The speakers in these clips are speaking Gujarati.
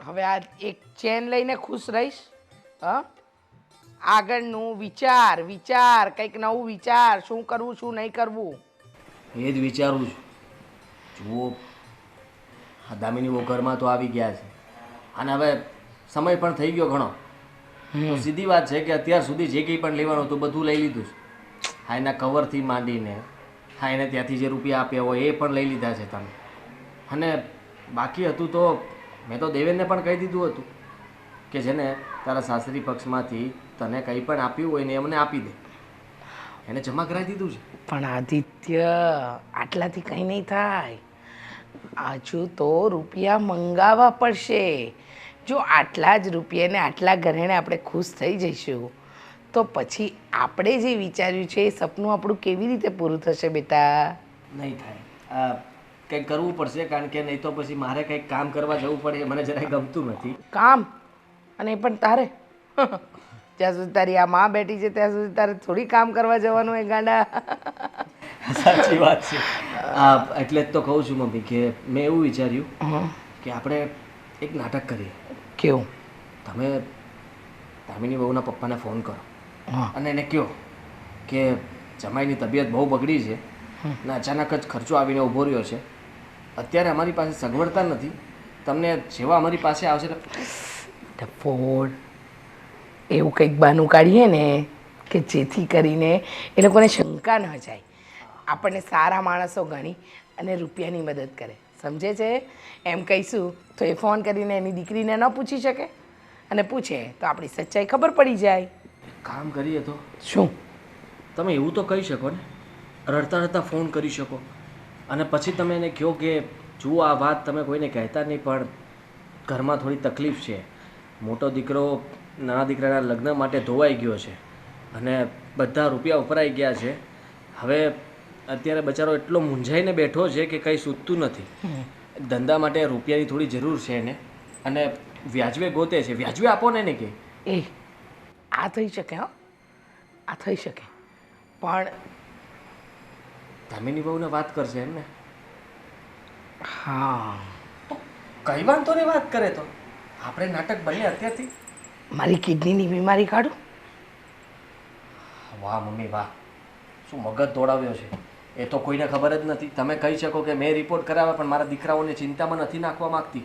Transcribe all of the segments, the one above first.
હવે આ એક ચેન લઈને ખુશ રહીશ? હા, આગળનું વિચાર વિચાર, કંઈક નવું વિચાર, શું કરવું શું નહીં કરવું. એ જ વિચારું છું. જુઓ, આ દામિની બહુ ઘરમાં તો આવી ગયા છે અને હવે સમય પણ થઈ ગયો ઘણો. તો સીધી વાત છે કે અત્યાર સુધી જે કંઈ પણ લેવાનું હતું બધું લઈ લીધું છે. હા, એના કવરથી માંડીને હા એને ત્યાંથી જે રૂપિયા આપ્યા હોય એ પણ લઈ લીધા છે તમે. અને બાકી હતું તો મેં તો દેવેનને પણ કહી દીધું હતું કે જેને તારા સાસરી પક્ષમાંથી તને કંઈ પણ આપ્યું હોય ને એ મને આપી દે. એને જમા કરાવી દીધું છે. પણ આદિત્ય, આટલાથી કંઈ નહીં થાય. હજુ તો રૂપિયા મંગાવવા પડશે. જો આટલા જ રૂપિયાને આટલા ઘરેણે આપણે ખુશ થઈ જઈશું તો પછી આપણે જે વિચાર્યું છે એ સપનું આપણું કેવી રીતે પૂરું થશે બેટા? નહીં થાય. આ કંઈક કરવું પડશે, કારણ કે નહીં તો પછી મારે કંઈક કામ કરવા જવું પડે. મને જરાય ગમતું નથી. કામ? અને એ પણ તારે? જ્યાં સુધી તારી આ માં બેઠી છે ત્યાં સુધી તારે થોડી કામ કરવા જવાનું હોય ગાંડા. સાચી વાત છે. એટલે જ તો કહું છું મમ્મી કે મેં એવું વિચાર્યું કે આપણે એક નાટક કરીએ. કેવું? તમે દામિની બહુના પપ્પાને ફોન કરો હા. અને એને કહો કે જમાઈની તબિયત બહુ બગડી છે અને અચાનક જ ખર્ચો આવીને ઊભો રહ્યો છે. અત્યારે અમારી પાસે સગવડતા નથી. તમને જેવા અમારી પાસે આવશે ડફોડ, એવું કંઈક બહાનું કાઢીએ ને કે જેથી કરીને એ લોકોને શંકા ન જાય. આપણને સારા માણસો ગણી અને રૂપિયાની મદદ કરે, સમજે છે? એમ કહીશું તો એ ફોન કરીને એની દીકરીને ન પૂછી શકે, અને પૂછે તો આપણી સચ્ચાઈ ખબર પડી જાય. કામ કરીએ તો. શું? તમે એવું તો કહી શકો ને, રડતા રડતા ફોન કરી શકો અને પછી તમે એને કહો કે જુઓ આ વાત તમે કોઈને કહેતા નહીં, પણ ઘરમાં થોડી તકલીફ છે. મોટો દીકરો નાના દીકરાના લગ્ન માટે ધોવાઈ ગયો છે અને બધા રૂપિયા ઉપરાઈ ગયા છે. હવે અત્યારે બચારો એટલો મૂંઝાઈને બેઠો છે કે કંઈ સૂચતું નથી. ધંધા માટે રૂપિયાની થોડી જરૂર છે એને અને વ્યાજવે ગોતે છે. વ્યાજવે આપો ને એને કે. એ આ થઈ શકે? હં, આ થઈ શકે, પણ દામિની બહુને વાત કરશે એમને? હા, કઈ વાંધો નહીં, વાત કરે તો આપણે નાટક બને અત્યારથી. મારી કિડનીની બીમારી કાઢું? વાહ મમ્મી વાહ, શું મગજ દોડાવ્યો છે. એ તો કોઈને ખબર જ નથી. તમે કહી શકો કે મેં રિપોર્ટ કરાવ્યા પણ મારા દીકરાઓને ચિંતામાં નથી નાખવા માંગતી,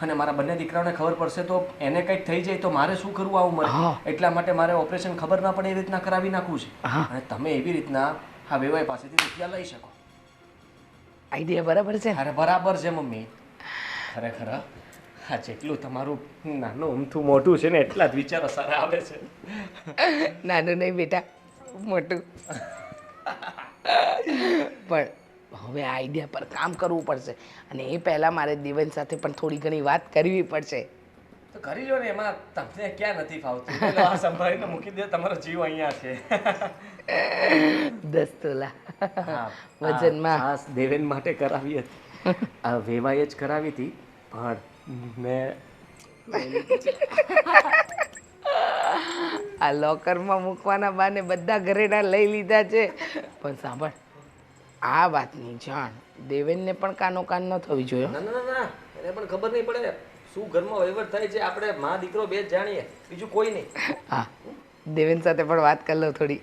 અને મારા બંને દીકરાઓને ખબર પડશે તો એને કંઈક થઈ જાય તો મારે શું કરવું આવું મળે. એટલા માટે મારે ઓપરેશન ખબર ના પડે એ રીતના કરાવી નાખવું છે. અને તમે એવી રીતના હા વેવાઈ પાસેથી રૂપિયા લઈ શકો. આઈડિયા બરાબર છે? અરે બરાબર છે મમ્મી. ખરેખર હા, જેટલું તમારું નાનું અમથું મોટું છે ને એટલા જ વિચારો સારા આવે છે. નાનું નહીં બેટા, મોટું. પણ હવે આ આઈડિયા પર કામ કરવું પડશે, અને એ પહેલાં મારે દેવન સાથે પણ થોડી ઘણી વાત કરવી પડશે. તો કરી લો ને, એમાં તમને ક્યાં નથી ફાવતું. પેલો આ સંભાળીને મૂકી દે, તમારો જીવ અહીંયા છે. 10 તોલા વજનમાં. ખાસ દેવેન માટે કરાવી હતી. આ વેવાઈએ જ કરાવી હતી, પણ મેં આ લોકરમાં મૂકવાના બાને બધા ઘરેણા લઈ લીધા છે. પણ સાંભળ, આ વાતની જાણ દેવેનને પણ કાનો કાન ન થવી જોઈએ. ના ના ના, એને પણ ખબર નહીં પડે શું ઘરમાં વહીવટ થાય છે. આપણે માં દીકરો બે જ જાણીએ, બીજું કોઈ નહીં. હા, દેવેન સાથે પણ વાત કરી લો થોડી.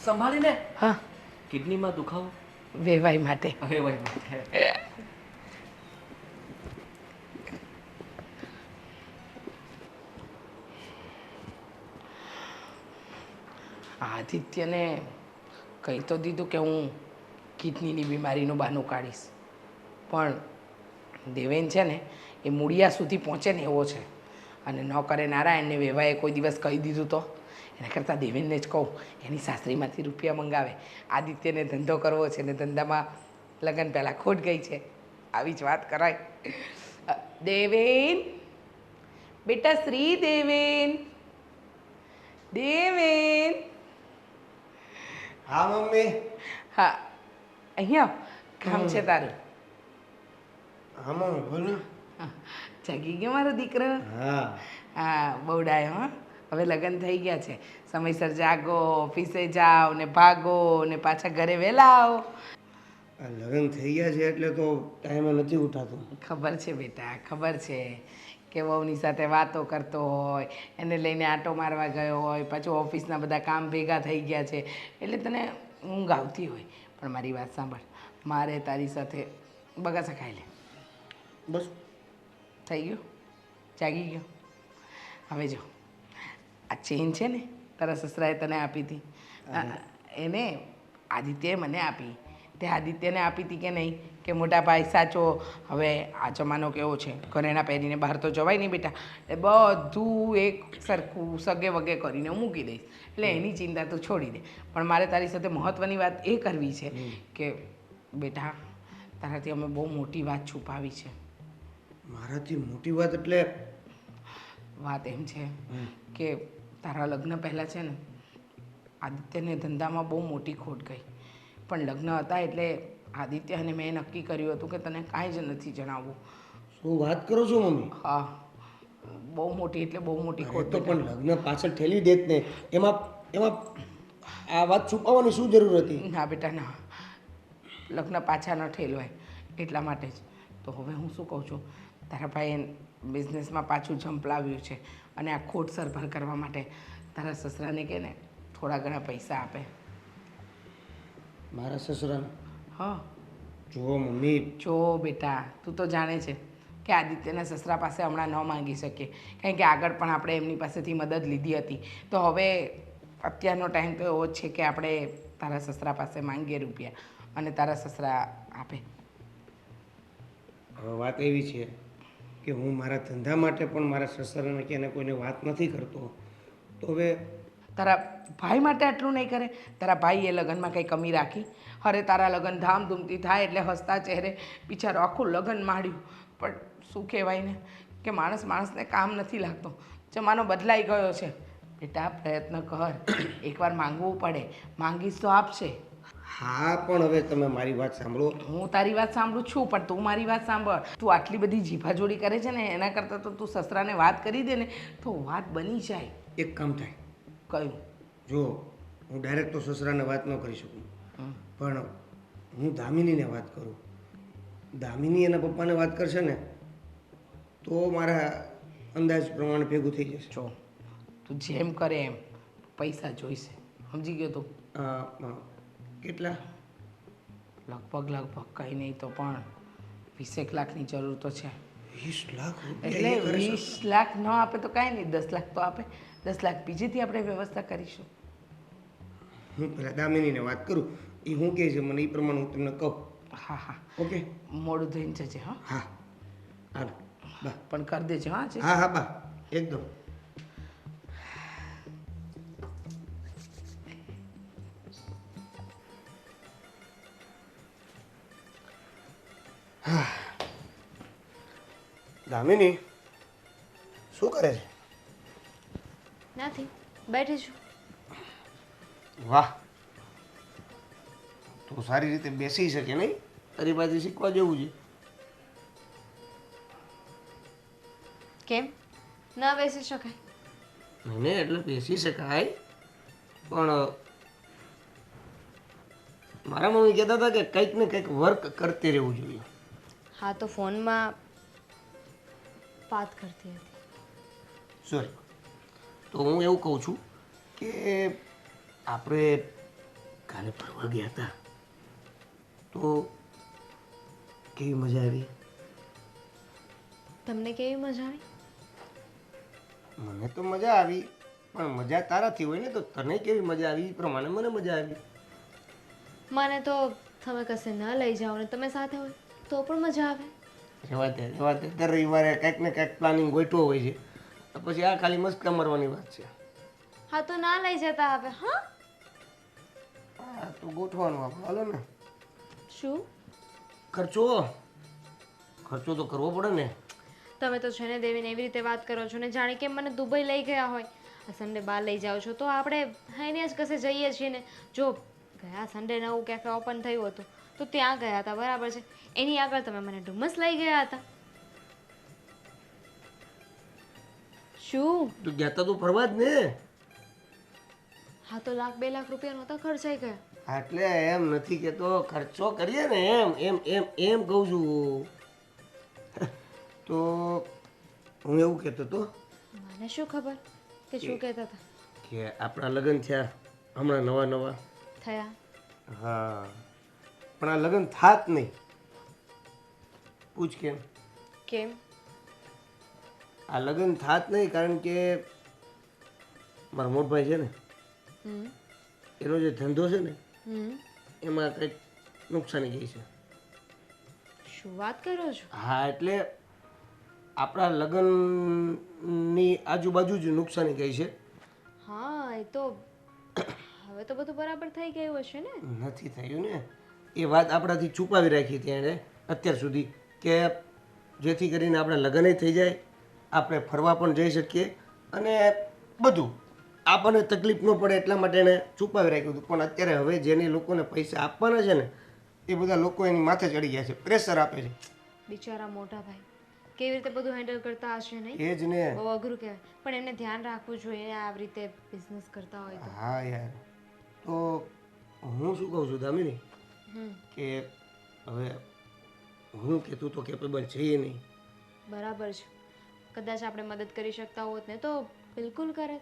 સંભાળીને. હા, કિડનીમાં દુખાવો? વેવાઈ માટે. વેવાઈ માટે. આદિત્યને કહી તો દીધું કે હું કિડનીની બીમારીનું બહાનું કાઢીશ, પણ દેવેન છે ને એ મૂળિયા સુધી પહોંચે ને એવો છે. અને ન કરે નારાયણને વેવાએ કોઈ દિવસ કહી દીધું તો એના કરતાં દેવેનને જ કહું, એની સાસરીમાંથી રૂપિયા મંગાવે. આદિત્યને ધંધો કરવો છે ને ધંધામાં લગ્ન પહેલાં ખોટ ગઈ છે, આવી જ વાત કરાય. દેવેન બેટા, શ્રી દેવેન, દેવેન. હા મમ્મી. હા, અહીંયા કામ છે તારું. હા મમ્મી બોલો. જાગી ગયો મારો દીકરો? હા હા, બહુ ડાયો. હા, હવે લગ્ન થઈ ગયા છે. સમયસર જાગો, ઓફિસે જાઓ ને ભાગો ને પાછા ઘરે વહેલા આવો. આ લગ્ન થઈ ગયા છે એટલે તો ટાઈમે નથી ઉઠાતું. ખબર છે બેટા, ખબર છે કે વહુની સાથે વાતો કરતો હોય, એને લઈને આંટો મારવા ગયો હોય, પાછું ઓફિસના બધા કામ ભેગા થઈ ગયા છે એટલે તને ઊંઘ આવતી હોય. પણ મારી વાત સાંભળ, મારે તારી સાથે બગાસા ખાઈ લે. બસ થઈ ગયું? જાગી ગયો? હવે જો આ ચેન છે ને તારા સસરાએ તને આપી હતી, એને આદિત્યએ મને આપી. તે આદિત્યને આપી હતી કે નહીં કે મોટા ભાઈ સાચો? હવે આ જમાનો કેવો છે, ઘરેણા પહેરીને બહાર તો જવાય નહીં બેટા, એટલે બધું એક સરખું સગે વગે કરીને હું મૂકી દઈશ, એટલે એની ચિંતા તું છોડી દે. પણ મારે તારી સાથે મહત્ત્વની વાત એ કરવી છે કે બેટા તારાથી અમે બહુ મોટી વાત છુપાવી છે. મારાથી મોટી વાત એટલે? વાત એમ છે કે તારા લગ્ન પહેલાં છે ને આદિત્યને ધંધામાં બહુ મોટી ખોટ ગઈ, પણ લગ્ન હતા એટલે આદિત્ય અને મેં નક્કી કર્યું હતું કે તને કાંઈ જ નથી જણાવવું. શું વાત કરો છો મમ્મી? હા, બહુ મોટી એટલે બહુ મોટી અરે ખોટ. તો પણ લગ્ન પાછળ ઠેલી દેત ને, એમાં એમાં આ વાત છુપાવવાની શું જરૂર હતી? ના બેટા ના, લગ્ન પાછા ન ઠેલવાય એટલા માટે જ તો. હવે હું શું કહું છું, તારા ભાઈએ બિઝનેસમાં પાછું ઝંપલાવ્યું છે અને આ ખોટ સરભર કરવા માટે તારા સસરાને કહે ને થોડા ઘણા પૈસા આપે. મારા સસરાને? હા જુઓ મમ્મી, જો બેટા, તું તો જાણે છે કે આદિત્યના સસરા પાસે હમણાં ન માંગી શકીએ, કારણ કે આગળ પણ આપણે એમની પાસેથી મદદ લીધી હતી. તો હવે અત્યારનો ટાઈમ તો એવો જ છે કે આપણે તારા સસરા પાસે માંગીએ રૂપિયા અને તારા સસરા આપે. હવે વાત એવી છે કે હું મારા ધંધા માટે પણ મારા સસરાને કે એને કોઈને વાત નથી કરતો. તો હવે તારા ભાઈ માટે આટલું નહીં કરે? તારા ભાઈએ લગ્નમાં કંઈ કમી રાખી? અરે તારા લગ્ન ધામધૂમથી થાય એટલે હસતા ચહેરે બિચારો આખું લગ્ન માંડ્યું. પણ શું કહેવાય ને કે માણસ માણસને કામ નથી લાગતો. જમાનો બદલાઈ ગયો છે બેટા, પ્રયત્ન કર. એકવાર માંગવું પડે, માંગીશ તો આપશે. હા, પણ હવે તમે મારી વાત સાંભળો. હું તારી વાત સાંભળું છું, પણ તું મારી વાત સાંભળ. તું આટલી બધી જીભાજોડી કરે છે ને એના કરતાં તો તું સસરાને વાત કરી દે ને તો વાત બની જાય. એક કામ થાય. કયું? જો હું ડાયરેક્ટ તો સસરાને વાત ન કરી શકું, પણ હું દામિનીને વાત કરું. દામિની એના પપ્પાને વાત કરશે ને તો મારા અંદાજ પ્રમાણે ભેગું થઈ જશે. જો તું જેમ કરે એમ, પૈસા જોઈશે, સમજી ગયો તું? કેટલા? લગભગ કંઈ નહીં તો પણ 20 લાખની જરૂર તો છે. 20 લાખ એટલે રૂપિયા? 20 લાખ ન આપે તો કાંઈ નહીં, 10 લાખ તો આપે. 10 લાખ બીજેથી આપણે વ્યવસ્થા કરીશું. હું પહેલાં દામિનીને વાત કરું, એ શું કહે છે મને એ પ્રમાણે હું તમને કહું. હા હા, ઓકે? મોડું થઈને જજે. હા હા, હાલો બા. પણ કરી દેજે. હા છે. હા હા બા, એકદમ. દામિની શું કરે છે? નથી, બેઠી છું. વાહ, તો સારી રીતે બેસી શકે નહીં? તારી પાસે શીખવા જેવું છે. કેમ ના બેસી શકાય? નહીં એટલે બેસી શકાય, પણ મારા મમ્મી કહેતા હતા કે કંઈક ને કંઈક વર્ક કરતી રહેવું જોઈએ. હા, તો ફોનમાં વાત કરતી હતી. સોરી, તો હું એવું કહું છું કે આપણે કાલે ફરવા ગયા હતા તો કેવી મજા આવી? તમને કેવી મજા આવી? મને તો મજા આવી, પણ મજા તારાથી હોય ને, તો તને કેવી મજા આવી એ પ્રમાણે મને મજા આવી. મને તો તમે કશે ન લઈ જાઓ ને તમે સાથે હોય તો પણ મજા આવે. રહેવા દે દર રવિવારે કંઈક ને કંઈક પ્લાનિંગ ગોઠવો હોય છે, તો પછી આ ખાલી મસ્કા મારવાની વાત છે. હા, તો ના લઈ જતા હવે. હા, હા તો ગોઠવાનું આપણે, હાલો ને. શું ખર્ચો તો કરવો પડે ને. તમે તો છે ને દેવીને એવી રીતે વાત કરો છો ને જાણે કે મને દુબઈ લઈ ગયા હોય. આ સન્ડે બહાર લઈ જાઓ છો તો આપણે હાઈને જ કશે જઈએ છીએ ને. જો ગયા સન્ડે નવું કેફે ઓપન થયું હતું તો ત્યાં ગયા હતા, બરાબર છે. એની આગળ તમે મને ડુમસ લઈ ગયા હતા. શું? તું ગયા તા તો ફરવા જ ને. હા, તો 1,00,000-2 લાખ રૂપિયા નહોતા ખર્ચાઈ ગયા. એટલે એમ નથી કહેતો, ખર્ચો કરીએ ને એમ એમ એમ એમ કહું છું. તો હું એવું કહેતો હતો મને શું ખબર કે શું કહેતા હતા. કે આપણા લગ્ન થયા હમણાં નવા નવા. થયા. હા, પણ આ લગ્ન થાત નહીં. પૂછ કેમ? કેમ? આ લગ્ન થાત નહીં કારણ કે મારા મોટભાઈ છે ને, હમ એનો જે ધંધો છે ને હમ એમાં કંઈક નુકસાની ગઈ છે. શું વાત કરો છો? હા, એટલે આપણા લગ્નની આજુબાજુ જ નુકસાની ગઈ છે. હા એ તો હવે તો બધું બરાબર થઈ ગયું હશે ને. નથી થયું ને, એ વાત આપણાથી છુપાવી રાખી હતી એણે અત્યાર સુધી, કે જેથી કરીને આપણા લગ્ન થઈ જાય, આપણે ફરવા પણ જઈ શકીએ અને બધું આપણને તકલીફ ન પડે એટલા માટે એણે છુપાવી રાખ્યું હતું. પણ અત્યારે હવે જેને લોકોને પૈસા આપવાના છે ને એ બધા લોકો એની માથે ચડી ગયા છે, પ્રેશર આપે છે. બિચારા મોટા ભાઈ કેવી રીતે બધું હેન્ડલ કરતા હશે નહીં? એ જ ને. બહુ અઘરું કહેવાય, પણ એમને ધ્યાન રાખવું જોઈએ આવી રીતે બિઝનેસ કરતા હોય તો. હા યાર, તો હું શું કહું છું દામિની, હમ કે હવે હું કે તું તો કેપેબલ છીએ નહીં. બરાબર છે. કદાચ આપણે મદદ કરી શકતા હોત ને તો બિલકુલ કરે.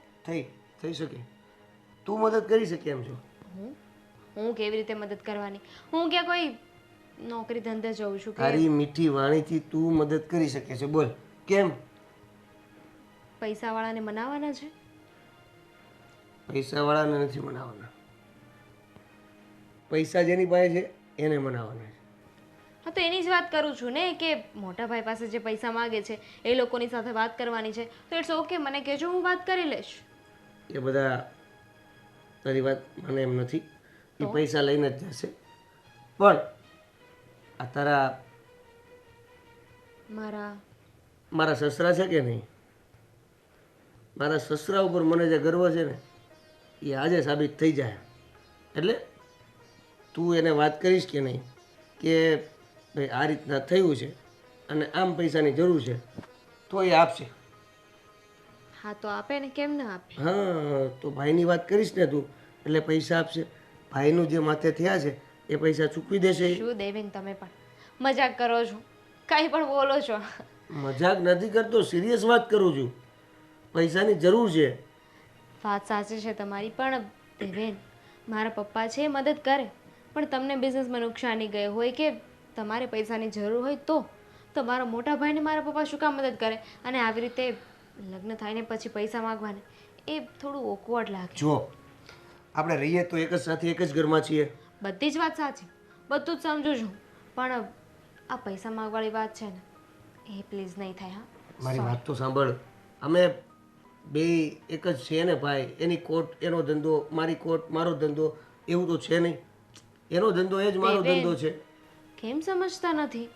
થઈ શકે, તું મદદ કરી શકે એમ છો. હું કેવી રીતે મદદ કરવાની? હું ક્યાં કોઈ નોકરી ધંધે જઉં છું કે તારી મીઠી વાણીથી તું મદદ કરી શકે છે, બોલ કેમ? પૈસાવાળાને મનાવવાના છે? પૈસાવાળાને નથી મનાવવાના, પૈસા જેની પાસે છે એને મનાવવાના છે. હા તો એની જ વાત કરું છું ને, કે મોટા ભાઈ પાસે જે પૈસા માગે છે એ લોકોની સાથે વાત કરવાની છે તો ઇટ્સ ઓકે, મને કહેજો, હું વાત કરી લઈશ. એ બધા તારી વાત મને એમ નથી, એ પૈસા લઈને જ જશે. પણ આ તારા મારા સસરા છે કે નહીં, મારા સસરા ઉપર મને જે ગર્વ છે ને એ આજે સાબિત થઈ જાય. એટલે તું એને વાત કરીશ કે નહીં કે ભાઈ આ રીતના થયું છે અને આમ પૈસાની જરૂર છે, તો એ આપશે. હા તો આપે ને, કેમ ના આપે? હા, તો ભાઈની વાત કરીશ ને તું એટલે પૈસા આપશે. ભાઈનું જે માથે થયા છે એ પૈસા ચૂકવી દેશે. શું દેવીન, તમે પણ મજાક કરો છો, કાંઈ પણ બોલો છો. મજાક નથી કરતો, સિરિયસ વાત કરું છું. પૈસાની જરૂર છે. વાત સાચી છે તમારી, પણ દેવેન મારા પપ્પા છે એ મદદ કરે, પણ તમને બિઝનેસમાં નુકસાની ગઈ હોય કે તમારે પૈસાની જરૂર હોય તો મારા મોટા ભાઈને મારા પપ્પા શું કામ મદદ કરે? અને આવી રીતે લગ્ન થાય ને પછી પૈસા માગવાને એ થોડું ઓકવર્ડ લાગે. જો આપણે રહીએ તો એક જ સાથે એક જ ઘરમાં છીએ. બધી જ વાત સાચી, બધું જ સમજુ છું, પણ આ પૈસા માગવાળી વાત છે ને એ પ્લીઝ નહીં થાય. હા મારી વાત તો સાંભળ, અમે બે એક જ છે ને ભાઈ. એની કોટ એનો ધંધો, મારી કોટ મારો ધંધો, એવું તો છે નહીં. એનો ધંધો એ જ મારો ધંધો છે. કેમ સમજતા નથી?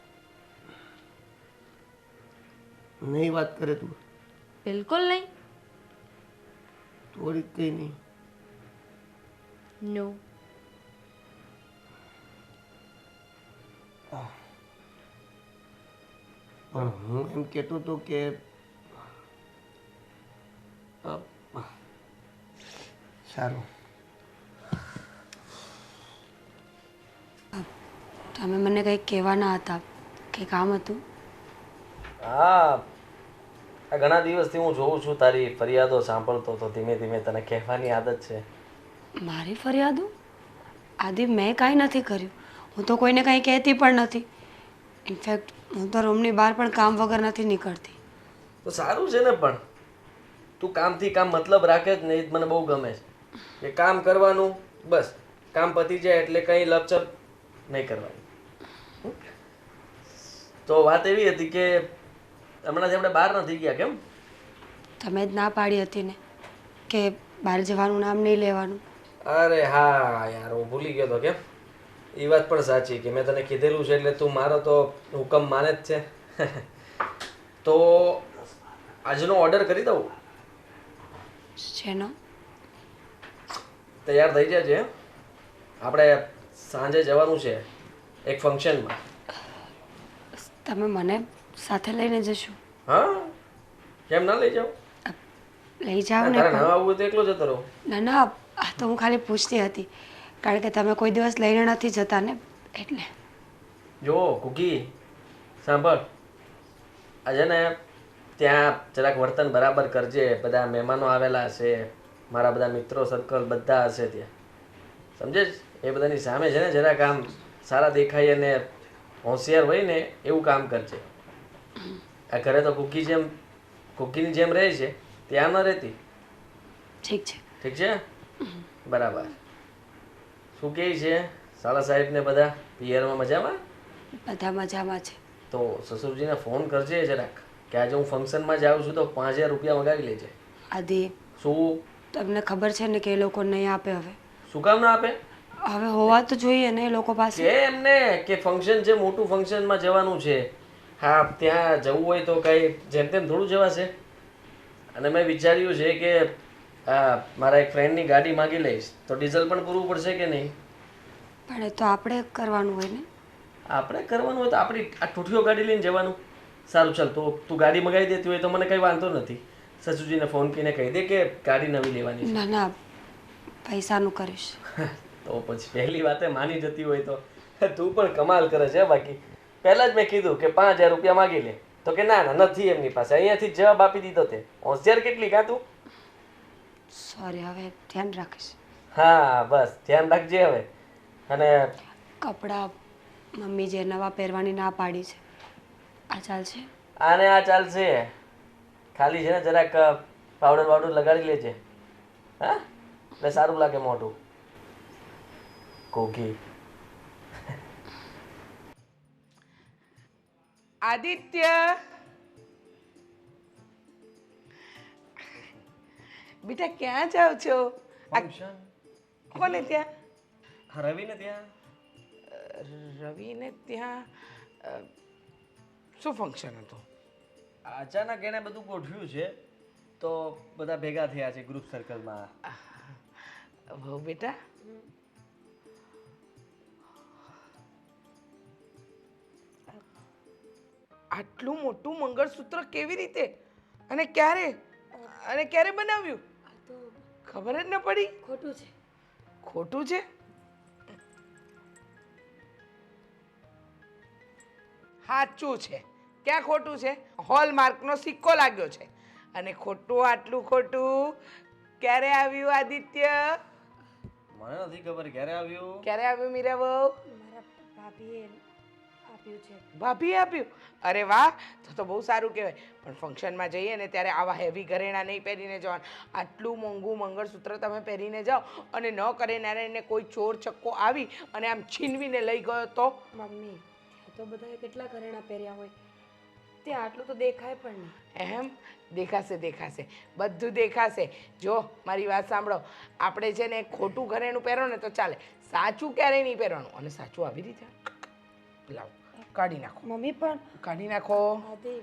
નહીં વાત કરે તું? બિલકુલ નહીં. થોડી કઈ નહીં. નો. પણ હું એમ કહેતો હતો કે સારું. તમે મને કંઈક કહેવાના હતા, કે કામ હતું? હા, આ ઘણા દિવસથી હું જોઉં છું તારી ફરિયાદો સાંભળતો તો ધીમે ધીમે તને કહેવાની આદત છે. મારી ફરિયાદો? આદિ મેં કાંઈ નથી કર્યું. હું તો કોઈને કાંઈ કહેતી પણ નથી. ઇનફેક્ટ હું તો રૂમની બહાર પણ કામ વગર નથી નીકળતી. તો સારું છે ને, પણ તું કામથી કામ મતલબ રાખે જ ને, એ જ મને બહુ ગમે છે. કે કામ કરવાનું, બસ કામ પતી જાય એટલે કંઈ લપચપ નહીં કરવાની. તો વાત એવી હતી કે હમણાંથી આપણે બહાર નથી ગયા. કેમ? તમે જ ના પાડી હતી ને કે બહાર જવાનું નામ નહીં લેવાનું. અરે હા યાર, હું ભૂલી ગયો તો. કેમ? એ વાત પણ સાચી કે મેં તને કીધેલું છે એટલે તું મારો તો હુકમ માને જ છે. તો આજનો ઓર્ડર કરી દઉં? શેનો? તૈયાર થઈ જજે. આપણે સાંજે જવાનું છે એક ફંક્શનમાં. તમે મને સાથે લઈને જશો? હા, કેમ ના લઈ જાઓ? લઈ જાઓ ને. તારે ના આવવું તો એકલો જતો રહો. ના ના, આ તો હું ખાલી પૂછતી હતી કારણ કે તમે કોઈ દિવસ લઈને નથી જતા ને એટલે. જો કુકી સાંભળ, આજે ને ત્યાં જરાક વર્તન બરાબર કરજે. બધા મહેમાનો આવેલા હશે, મારા બધા મિત્રો સર્કલ બધા હશે ત્યાં, સમજે જ? એ બધાની સામે છે ને જરાક આમ સારા દેખાય અને હોશિયાર હોય ને એવું કામ કરજે. આ ઘરે તો કુકીની જેમ રહે છે, ત્યાં ન રહેતી. ઠીક છે. ઠીક છે? બરાબર. શું કહે છે સાલા સાહેબ ને બધા પિયરમાં મજામાં? બધા મજામાં છે. તો સસુરજીને ફોન કરજે જરાક કે આજે હું ફંક્શનમાં જાઉં છું તો 5000 રૂપિયા મગાવી લેજે. આદિ શું? તમને ખબર છે ને કે એ લોકો નહીં આપે હવે. શું કામ ના આપે? હવે હોવા તો જોઈએ ને એ લોકો પાસે. કે એમને કે ફંક્શન છે, મોટું ફંક્શનમાં જવાનું છે. હા, ત્યાં જવું હોય તો કઈ જેમ તેમ થોડું જવાશે. અને મેં વિચાર્યું છે કે મારા એક ફ્રેન્ડની ગાડી માગી લઈશ તો ડીઝલ પણ પૂરવું પડશે કે નહીં? પણ એ તો આપણે કરવાનું હોય ને. આપણે કરવાનું હોય તો આપણી આ ઠૂઠીઓ ગાડી લઈને જવાનું. સારું ચાલ, તો તું ગાડી મગાવી દેતી હોય તો મને કંઈ વાંધો નથી. સસુજીને ફોન કરીને કહી દે કે ગાડી નવી લેવાની છે. ના ના, પૈસાનું કરીશ. તો પછી પહેલી વાતે માની જતી હોય તો તું પણ કમાલ કરે છે. બાકી પહેલા જ મેં કીધું કે 5000 રૂપિયા માગી લે તો કે ના ના નથી એમની પાસે. અહીંયાથી જ જવાબ આપી દીધો તે. હોશિયાર કેટલી કાં તું? સોરી, હવે ધ્યાન રાખીશ. હા બસ ધ્યાન રાખજે હવે. અને કપડાં મમ્મી જે નવા પહેરવાની ના પાડી છે, આ ચાલશે? આને આ ચાલશે. ખાલી છે ને જરાક પાવડર વાવડર લગાડી લેજે. હા, એટલે સારું લાગે મોઢું. કોકી આદિત્ય, બેટા ક્યાં જાવ છો? ફંક્શન કોને ત્યાં? રવિને ત્યાં. રવિને ત્યાં શું ફંક્શન હતું? અચાનક એને બધું ગોઠવ્યું છે તો બધા ભેગા થયા છે ગ્રુપ સર્કલમાં. હો બેટા, આટલું મોટું મંગળસૂત્ર કેવી રીતે અને ક્યારે બનાવ્યું? ખબર જ ન પડી. ખોટું છે. ખોટું છે? સાચું છે. ક્યાં ખોટું છે? હોલમાર્કનો સિક્કો લાગ્યો છે. અને ખોટું, આટલું ખોટું ક્યારે આવ્યું આદિત્ય? મને નથી ખબર ક્યારે આવ્યું. ક્યારે આવ્યું મીરા બહુ? મારા ભાભીએ આપ્યું છે. ભાભીએ આપ્યું? અરે વાહ, તો બહુ સારું કહેવાય. પણ ફંક્શનમાં જઈએ ને ત્યારે આવા હેવી ઘરેણાં નહીં પહેરીને જવાનું. આટલું મોંઘું મંગળસૂત્ર તમે પહેરીને જાઓ અને ન કરે નારાયણને કોઈ ચોર છક્કો આવી અને આમ છીનવીને લઈ ગયો તો? મમ્મી, ત્યાં તો બધાએ કેટલા ઘરેણાં પહેર્યા હોય, ત્યાં આટલું તો દેખાય પણ નહીં. એમ? દેખાશે, બધું દેખાશે. જો મારી વાત સાંભળો, આપણે છે ને ખોટું ઘરેણું પહેરો ને તો ચાલે, સાચું ક્યારેય નહીં પહેરવાનું. અને સાચું આવી રીતે લાવો, કાઢી નાખો. મમ્મી પણ કાઢી નાખો. આદિ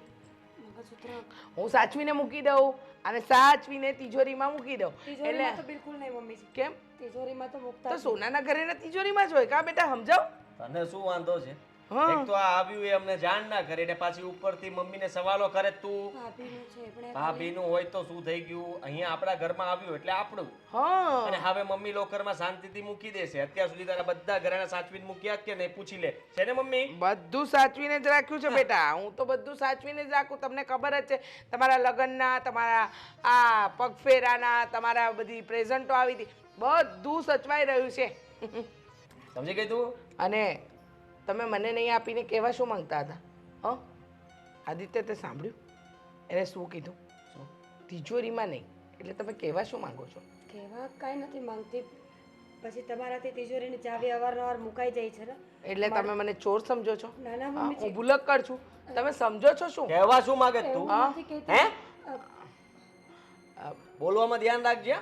મંગળસૂત્ર હું સાચવીને મૂકી દઉં અને સાચવીને તિજોરીમાં મૂકી દઉં. તિજોરીમાં તો બિલકુલ નહીં મમ્મી. કેમ? તિજોરીમાં તો મૂકતા તો સોનાના ઘરેણા તિજોરીમાં જ હોય કા બેટા? સમજાવ. તને શું વાંધો છે? હા. એક તો આ આવ્યું એ અમને જાણ ના કરે ને પાછી ઉપરથી મમ્મીને સવાલો કરે તું. ભાભીનું છે પણ ભાભીનું હોય તો શું થઈ ગયું? અહીંયા આપણા ઘરમાં આવ્યું એટલે આપણું. હા. અને હવે મમ્મી લોકરમાં શાંતિથી મૂકી દેશે. અત્યાર સુધી તારા બધા ઘરેણા સાચવીને મૂક્યા કે નહીં પૂછી લે. છે ને મમ્મી? બધું સાચવીને જ રાખ્યું છે બેટા. હું તો બધું સાચવીને જ રાખું. તમને ખબર જ છે, તમારા લગ્નના, તમારા આ પગફેરાના, તમારા બધી પ્રેઝન્ટો આવી હતી, બધું સચવાઈ રહ્યું છે. સમજી ગઈ તું? અને તમે મને નહીં આપીને કહેવા શું માંગતા હતા? હં? આદિત્ય, તે સાંભળ્યું એને શું કીધું? તિજોરીમાં નહીં, એટલે તમે કહેવા શું માંગો છો? કહેવા કાંઈ નથી માંગતી, પછી તમારાથી તિજોરીની ચાવી અવારનવાર મુકાઈ જાય છે ને. એટલે તમે મને ચોર સમજો છો? ના ના હા, મમ્મી, હું ભૂલક્કડ છું. તમે સમજો છો શું? કહેવા શું માંગે તું? એવું હા? નથી કહેતી. હે? બોલવામાં ધ્યાન રાખજે.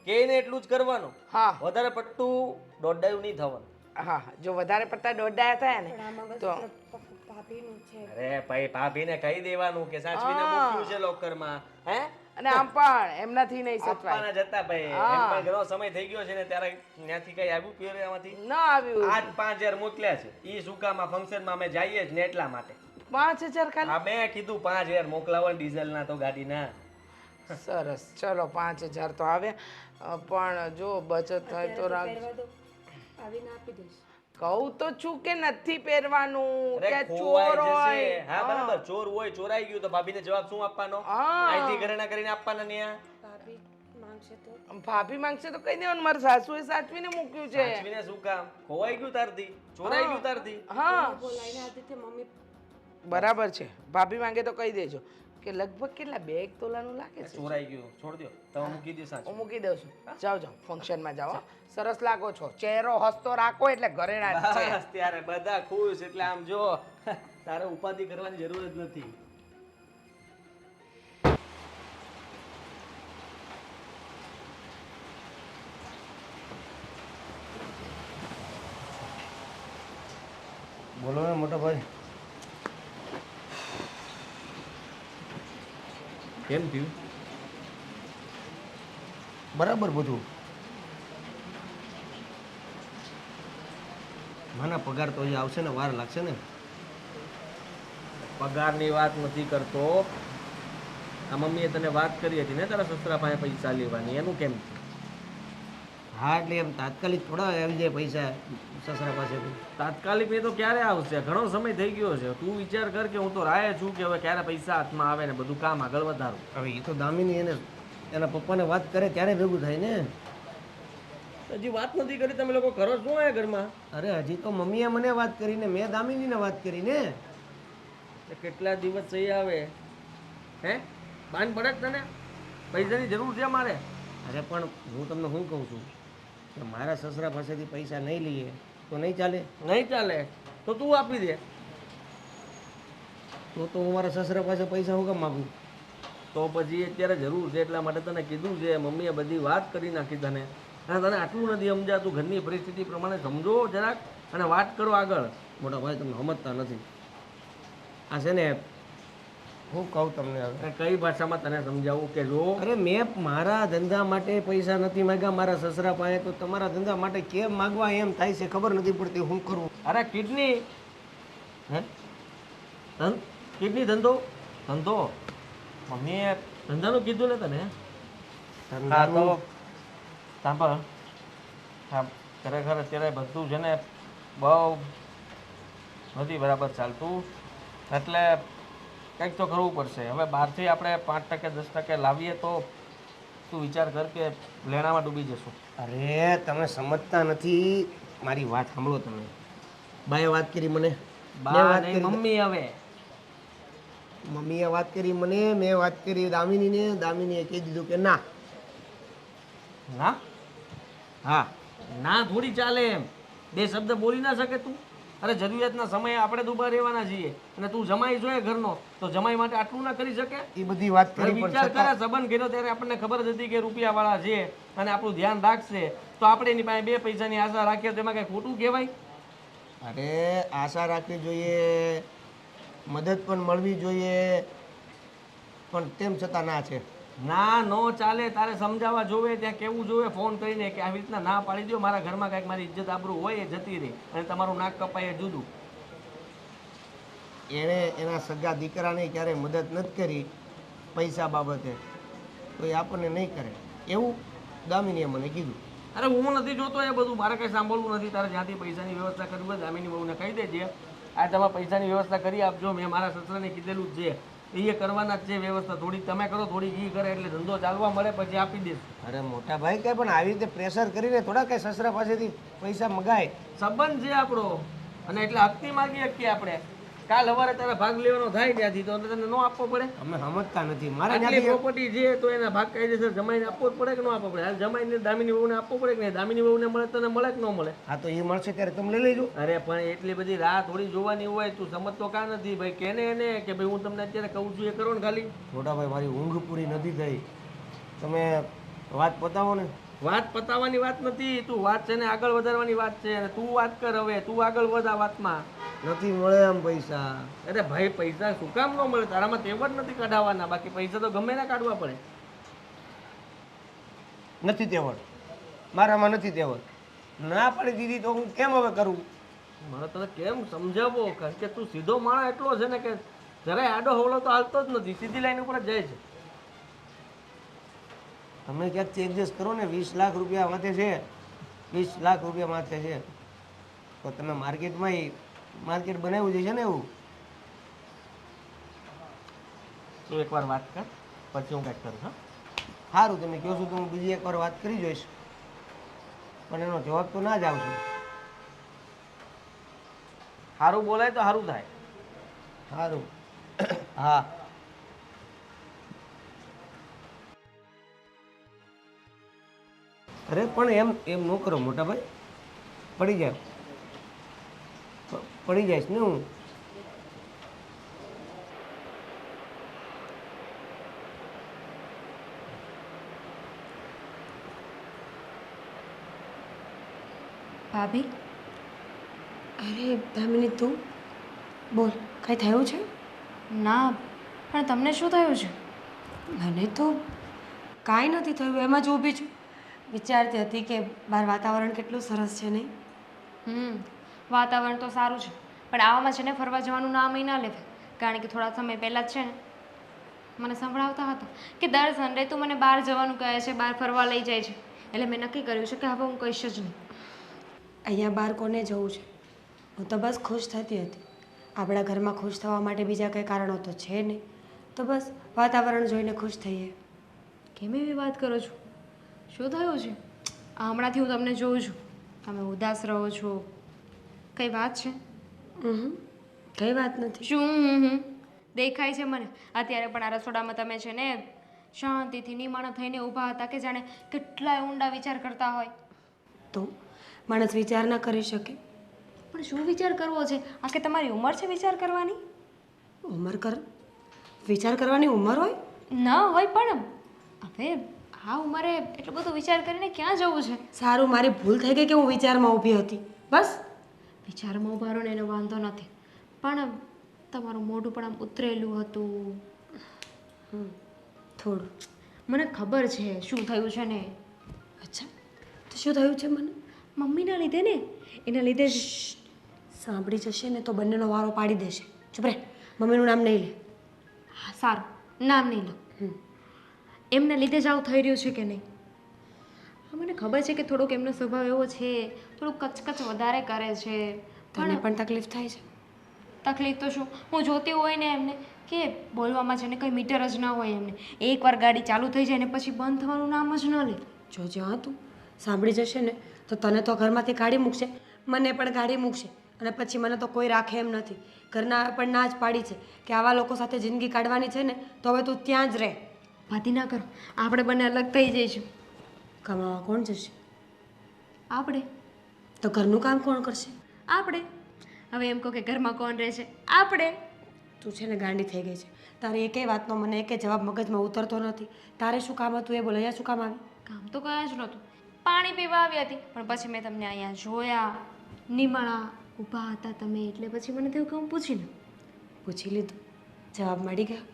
કે એને એટલું જ કરવાનું. હા વધારે પટ્ટું દોડાયું નહીં થવાનું. હા, જો વધારે પડતા દોડાયા થયા પણ આ ને તો મંગળસૂત્ર ભાભીનું છે. અરે ભાઈ ભાભીને કહી દેવાનું કે સાચવીને મૂક્યું છે લોકરમાં. હે? અને આમ પણ એમનાથી નહીં સચવાય. આપવાના જતા ભાઈ. હા. એમ પણ ઘણો સમય થઈ ગયો છે ને ત્યારે ત્યાંથી કઈ આવ્યું પીરમાંથી? ન આવ્યું. આજ 5000 મોકલ્યા છે. ઈ સુકામાં ફંક્શનમાં અમે જઈએ જ ને એટલા માટે. 5000 ખાલી? હા, મેં કીધું 5000 મોકલાવો ડીઝલના તો ગાડીના. સરસ, ચલો 5000 તો આવ્યા. પણ જો બચત થાય તો રાખ. પહેરવા દો. આવીને આપી દઈશ. કહું તો છું કે નથી પહેરવાનું અરે કે ખોવાઈ ચોર જશે. હોય હા બરાબર, ચોર હોય, ચોરાઈ ગયું તો ભાભીને જવાબ શું આપવાનો? હા. અહીંથી ઘરેણા કરીને આપવાના ને આ. ભાભી માંગશે તો ભાભી માંગશે તો કઈ દેવાનું મારા સાસુએ સાચવીને મૂક્યું છે સાચવીને શું કામ? ખોવાઈ ગયું તારથી, ચોરાઈ ગયું તારથી. હા બોલાવીને આદિત્ય મમ્મી બરાબર છે ભાભી માંગે તો કહી દેજો કે લગભગ કેટલા 2 તોલાનું લાગે છે ચોરાઈ ગયું, છોડ દો. તમે મૂકી દો સાચું. હું મૂકી દઉં છું જાઓ જાઓ ફંક્શનમાં જાઓ હો. સરસ લાગો છો ચહેરો હસતો રાખો એટલે ઘરેણા જ છે બસ ત્યારે બધા ખુશ, એટલે આમ જો તારે ઉપાધિ કરવાની જરૂર જ નથી. બોલો ને મોટા ભાઈ. કેમ થયું? બરાબર બધું. માના પગાર તો હજી આવશે ને વાર લાગશે ને. પગારની વાત નથી કરતો. આ મમ્મીએ તને વાત કરી હતી ને તારા સસરા પાસે પૈસા લેવાની, એનું કેમ થયું? હા એટલે એમ તાત્કાલિક થોડા આવી જાય પૈસા સસરા પાસેથી. તાત્કાલિક એ તો ક્યારે આવશે? ઘણો સમય થઈ ગયો છે. તું વિચાર કર કે હું તો રાહે છું કે હવે ક્યારે પૈસા હાથમાં આવે ને બધું કામ આગળ વધારું. હવે એ તો દામિની એને એના પપ્પાને વાત કરે ત્યારે ભેગું થાય ને. હજી વાત નથી કરી, તમે લોકો કરો શું આ ઘરમાં? અરે હજી તો મમ્મીએ મને વાત કરીને મેં દામિનીને વાત કરી ને. તો કેટલા દિવસ થઈ આવે? હે બાન પડે જ તને? પૈસાની જરૂર છે મારે. અરે પણ હું તમને શું કહું છું કે મારા સસરા પાસેથી પૈસા નહીં લઈએ તો નહીં ચાલે. નહીં ચાલે તો તું આપી દે. તો હું મારા સસરા પાસે પૈસા હું કેમ માગું? તો પછી અત્યારે જરૂર છે એટલા માટે તને કીધું છે. મમ્મીએ બધી વાત કરી નાખી તને, અને તને આટલું નથી સમજાતું. ઘરની પરિસ્થિતિ પ્રમાણે સમજો જરાક અને વાત કરો આગળ. મોટા ભાઈ તમે સમજતા નથી. આ છે ને હું કહું તમને હવે. અને કઈ ભાષામાં તને સમજાવું કે જો અરે મેં મારા ધંધા માટે પૈસા નથી માગ્યા મારા સસરા પાસે, તો તમારા ધંધા માટે કેમ માગવા એમ થાય છે ખબર નથી પડતી હું કરું. અરે કિડની હે કિડની ધંધો ધંધો મમ્મીએ ધંધાનું કીધું ને તને? હા તો ધંધાનું સાંભળ, હા ખરેખર અત્યારે બધું છે ને બહુ નથી બરાબર ચાલતું, એટલે કંઈક તો કરવું પડશે. હવે બહારથી આપણે 5% 10% લાવીએ તો તું વિચાર કર કે લેણામાં ડૂબી જશું. અરે તમે સમજતા નથી. મારી વાત સાંભળો તમે. બાએ વાત કરી મને, મેં બા વાત નહીં કરી મમ્મી. હવે મમ્મીએ વાત કરી મને, મેં વાત કરી દામિનીને. દામિનીએ કહી દીધું કે ના. ના હા ના થોડી ચાલે એમ. 2 શબ્દ બોલી ના શકે તું? અરે જરૂરિયાતના સમયે આપણે તો ઊભા રહેવાના છીએ, અને તું જમાઈ જોઈએ ઘરનો, તો જમાઈ માટે આટલું ના કરી શકે? એ બધી વાત અરે કરી પણ વિચાર કરે, છતાં સંબંધ કર્યો ત્યારે આપણને ખબર જ હતી કે રૂપિયાવાળા છે અને આપણું ધ્યાન રાખશે, તો આપણે એની પાસે 2 પૈસાની આશા રાખીએ તો એમાં કઈ ખોટું કહેવાય? અરે આશા રાખવી જોઈએ, મદદ પણ મળવી જોઈએ, પણ તેમ છતાં ના છે. ના નો ચાલે. તારે સમજાવવા જોવે, ત્યાં કેવું જોવે ફોન કરીને કે આવી રીતના ના પાડી દો, મારા ઘરમાં કાંઈક મારી ઇજ્જત આબરૂ હોય એ જતી રહે, અને તમારું નાક કપાય એ જુદું. એણે એના સગા દીકરાને ક્યારેય મદદ નથી કરી પૈસા બાબતે, તો એ આપણને નહીં કરે એવું દામિનીએ મને કીધું. અરે હું નથી જોતો એ બધું, મારે કંઈ સાંભળવું નથી. તારે જ્યાંથી પૈસાની વ્યવસ્થા કરવી હોય દામિની બહુને કહી દેજે, આ તમે પૈસાની વ્યવસ્થા કરી આપજો. મેં મારા સસરાને કીધેલું જ છે, એ કરવાના જ છે વ્યવસ્થા. થોડીક તમે કરો, થોડીક એ કરે, એટલે ધંધો ચાલવા મળે પછી આપી દઈશ. અરે મોટા ભાઈ કઈ પણ આવી રીતે પ્રેશર કરીને થોડા કઈ સસરા પાસેથી પૈસા મગાય. સંબંધ છે આપણો, અને એટલે હકથી માગી શકીએ આપણે. કાલ સવારે તારે ભાગ લેવાનો થાય ત્યાંથી તો તને ન આપવો પડે? અમે સમજતા નથી. મારે આટલી ત્યાંથી પ્રોપર્ટી છે તો એના ભાગ કાયદેસર જમાઈને આપવો જ પડે કે ન આપવો પડે? આ જમાઈને દામિની બહુને આપવો પડે કે નહીં? દામિની બહુને મળે તને મળે કે ન મળે? હા તો એ મળશે ત્યારે તમે લઈ લેજો. અરે પણ એટલી બધી રાહ થોડી જોવાની હોય? તું સમજતો કાં નથી ભાઈ? કેને એને કે ભાઈ હું તમને અત્યારે કહું છું એ કરો ને ખાલી. મોટા ભાઈ મારી ઊંઘ પૂરી નથી થઈ, તમે વાત પતાવો ને. વાત પતાવવાની વાત નથી, તું વાત છે ને આગળ વધારવાની વાત છે, અને તું વાત કર. હવે તું આગળ વધ આ વાતમાં. નથી મળે એમ પૈસા. અરે ભાઈ પૈસા શું કામ ન મળે? તારામાં તેવડ નથી કાઢવાના, બાકી પૈસા તો ગમે ના કાઢવા પડે. નથી તેવડ, મારામાં નથી તેવડ. ના પાડી દીધી તો હું કેમ હવે કરું? મારે તને કેમ સમજાવો? કારણ કે તું સીધો માણસ એટલો છે ને કે જરાય આડો હવળો તો હાલતો જ નથી, સીધી લાઈન ઉપર જ જાય છે. તમે ક્યાંકથી એડજસ્ટ કરો ને. 20 લાખ રૂપિયા વાંચે છે 20 લાખ રૂપિયા માથે છે તો તમે માર્કેટ બનાવ્યું છે ને એવું. તું એકવાર વાત કર પછી હું કંઈક કરું હા. સારું, તમે કહો છો તો હું બીજી એકવાર વાત કરી જોઈશ, પણ એનો જવાબ તો ના જ આવશે. સારું બોલાય તો સારું થાય. સારું. હા. અરે પણ એમ ન કરો મોટા ભાઈ, પડી જઈશ ને હું. ભાભી અરે દામિની તું બોલ, કાંઈ થયું છે? ના, પણ તમને શું થયું છે? મને તો કાંઈ નથી થયું, એમાં જ ઊભી છું. વિચારતી હતી કે બહાર વાતાવરણ કેટલું સરસ છે નહીં? વાતાવરણ તો સારું છે, પણ આવામાં છે ને ફરવા જવાનું નામ ના લેવાય. કારણ કે થોડા સમય પહેલાં જ છે ને મને સંભળાવતા હતા કે દર સન્ડે તું મને બહાર જવાનું કહે છે, બહાર ફરવા લઈ જાય છે. એટલે મેં નક્કી કર્યું છે કે હવે હું કહીશ જ નહીં. અહીંયા બહાર કોને જવું છે? હું તો બસ ખુશ થતી હતી. આપણા ઘરમાં ખુશ થવા માટે બીજા કંઈ કારણો તો છે નહીં, તો બસ વાતાવરણ જોઈને ખુશ થઈએ. કેમ એવી વાત કરો છો? શું થયું છે? હમણાંથી હું તમને જોઉં છું, તમે ઉદાસ રહો છો. કઈ વાત છે? કઈ વાત નથી. શું દેખાય છે મને. અત્યારે પણ આ રસોડામાં તમે છે ને શાંતિથી નિમાણા થઈને ઊભા હતા કે જાણે કેટલાય ઊંડા વિચાર કરતા હોય. તો માણસ વિચાર ના કરી શકે. પણ શું વિચાર કરવો છે? આ કે તમારી ઉંમર છે વિચાર કરવાની? વિચાર કરવાની ઉંમર હોય? ન હોય, પણ હવે આ ઉંમરે એટલો બધો વિચાર કરીને ક્યાં જવું છે? સારું, મારી ભૂલ થઈ ગઈ કે હું વિચારમાં ઊભી હતી, બસ. વિચારમાં ઉભા રહો ને એનો વાંધો નથી, પણ તમારું મોઢું પણ આમ ઉતરેલું હતું. થોડું. મને ખબર છે શું થયું છે ને. અચ્છા, તો શું થયું છે મને? મમ્મીના લીધે ને, એના લીધે જ. સાંભળી જશે ને તો બંનેનો વારો પાડી દેશે. ચૂપ રહે, મમ્મીનું નામ નહીં લે. હા સારું, નામ નહીં લો. એમના લીધે જ આવું થઈ રહ્યું છે કે નહીં? હા, મને ખબર છે કે થોડોક એમનો સ્વભાવ એવો છે, થોડુંક કચકચ વધારે કરે છે. તને પણ તકલીફ થાય છે? તકલીફ તો શું, હું જોતી હોય ને એમને કે બોલવામાં છે ને કંઈ મીટર જ ના હોય એમને. એકવાર ગાડી ચાલુ થઈ જાય ને પછી બંધ થવાનું નામ જ ન લે. જો જ્યાં તું સાંભળી જશે ને તો તને તો ઘરમાંથી કાઢી મૂકશે, મને પણ કાઢી મૂકશે, અને પછી મને તો કોઈ રાખે એમ નથી. ઘરના પણ ના જ પાડી છે કે આવા લોકો સાથે જિંદગી કાઢવાની છે ને તો હવે તું ત્યાં જ રહે. વાતી ના કરો, આપણે બંને અલગ થઈ જઈશું. કમાવા કોણ જશે? આપણે. તો ઘરનું કામ કોણ કરશે? આપણે. હવે એમ કહો કે ઘરમાં કોણ રહેશે? આપણે. તું છે ને ગાંડી થઈ ગઈ છે. તારે એકેય વાતનો મને એકે જવાબ મગજમાં ઉતરતો નથી. તારે શું કામ હતું એ બોલ, અહીંયા શું કામ આવી? કામ તો કયા જ નહોતું, પાણી પીવા આવી હતી, પણ પછી મેં તમને અહીંયા જોયા, નિમાણા ઊભા હતા તમે, એટલે પછી મને થયું કે હું પૂછીને. પૂછી લીધું, જવાબ મળી ગયો,